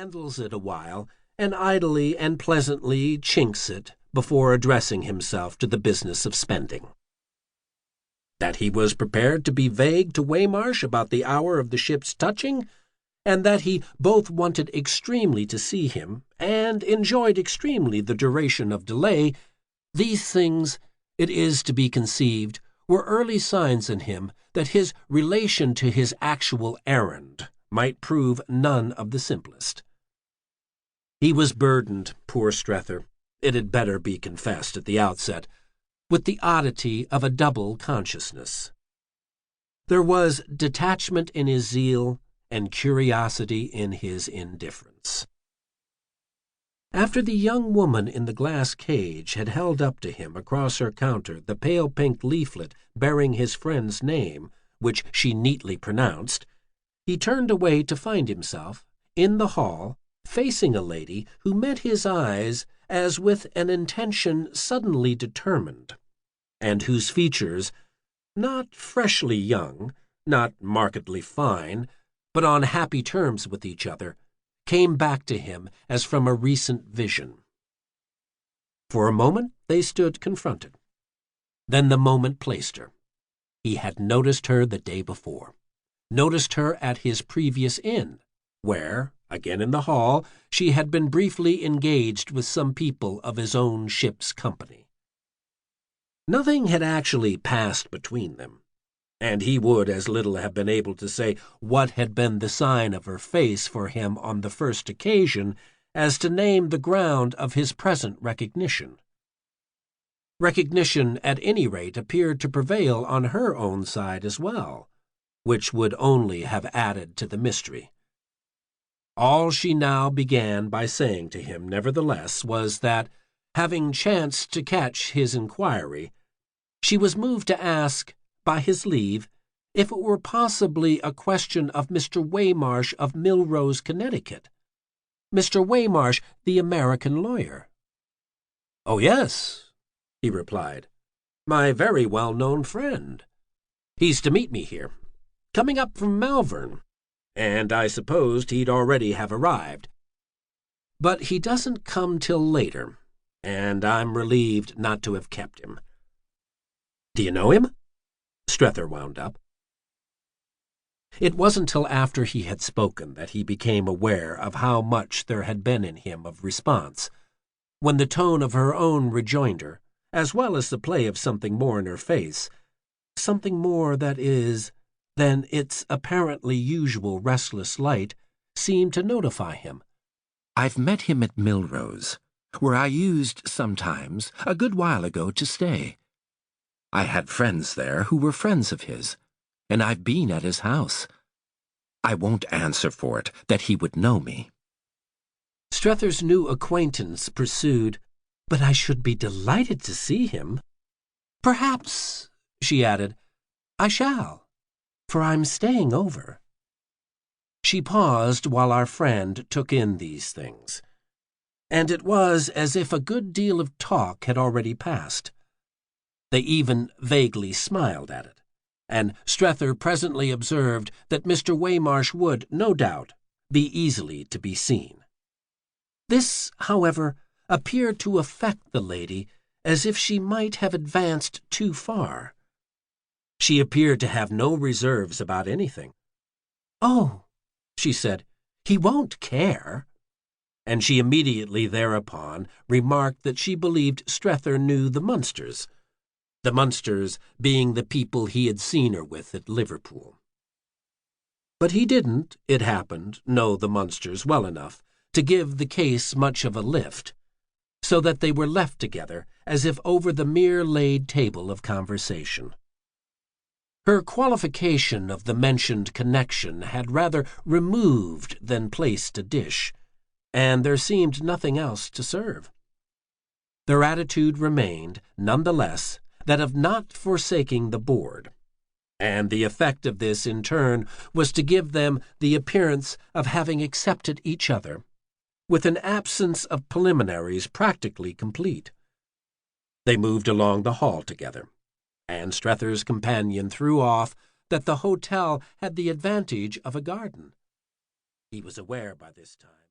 handles it a while, and idly and pleasantly chinks it before addressing himself to the business of spending. That he was prepared to be vague to Waymarsh about the hour of the ship's touching, and that he both wanted extremely to see him and enjoyed extremely the duration of delay, these things, it is to be conceived, were early signs in him that his relation to his actual errand might prove none of the simplest. He was burdened, poor Strether, it had better be confessed at the outset, with the oddity of a double consciousness. There was detachment in his zeal and curiosity in his indifference. After the young woman in the glass cage had held up to him across her counter the pale pink leaflet bearing his friend's name, which she neatly pronounced, he turned away to find himself, in the hall, facing a lady who met his eyes as with an intention suddenly determined, and whose features, not freshly young, not markedly fine, but on happy terms with each other, came back to him as from a recent vision. For a moment they stood confronted. Then the moment placed her. He had noticed her the day before, noticed her at his previous inn, where, again in the hall, she had been briefly engaged with some people of his own ship's company. Nothing had actually passed between them, and he would as little have been able to say what had been the sign of her face for him on the first occasion as to name the ground of his present recognition. Recognition, at any rate, appeared to prevail on her own side as well, which would only have added to the mystery. All she now began by saying to him, nevertheless, was that, having chanced to catch his inquiry, she was moved to ask, by his leave, if it were possibly a question of Mr. Waymarsh of Milrose, Connecticut. Mr. Waymarsh, the American lawyer. "Oh, yes," he replied. "My very well-known friend. He's to meet me here, coming up from Malvern, and I supposed he'd already have arrived. But he doesn't come till later, and I'm relieved not to have kept him. Do you know him?" Strether wound up. It wasn't till after he had spoken that he became aware of how much there had been in him of response, when the tone of her own rejoinder, as well as the play of something more in her face, something more, that is, than its apparently usual restless light, seemed to notify him. "I've met him at Milrose, where I used sometimes, a good while ago, to stay. I had friends there who were friends of his, and I've been at his house. I won't answer for it that he would know me." Strether's new acquaintance pursued, "But I should be delighted to see him. Perhaps," she added, "I shall, for I'm staying over." She paused while our friend took in these things, and it was as if a good deal of talk had already passed. They even vaguely smiled at it, and Strether presently observed that Mr. Waymarsh would, no doubt, be easily to be seen. This, however, appeared to affect the lady as if she might have advanced too far. She appeared to have no reserves about anything. "Oh," she said, "he won't care." And she immediately thereupon remarked that she believed Strether knew the Munsters, the Munsters being the people he had seen her with at Liverpool. But he didn't, it happened, know the Munsters well enough to give the case much of a lift, so that they were left together as if over the mere laid table of conversation. Her qualification of the mentioned connection had rather removed than placed a dish, and there seemed nothing else to serve. Their attitude remained, none the less, that of not forsaking the board, and the effect of this in turn was to give them the appearance of having accepted each other, with an absence of preliminaries practically complete. They moved along the hall together, and Strether's companion threw off that the hotel had the advantage of a garden. He was aware by this time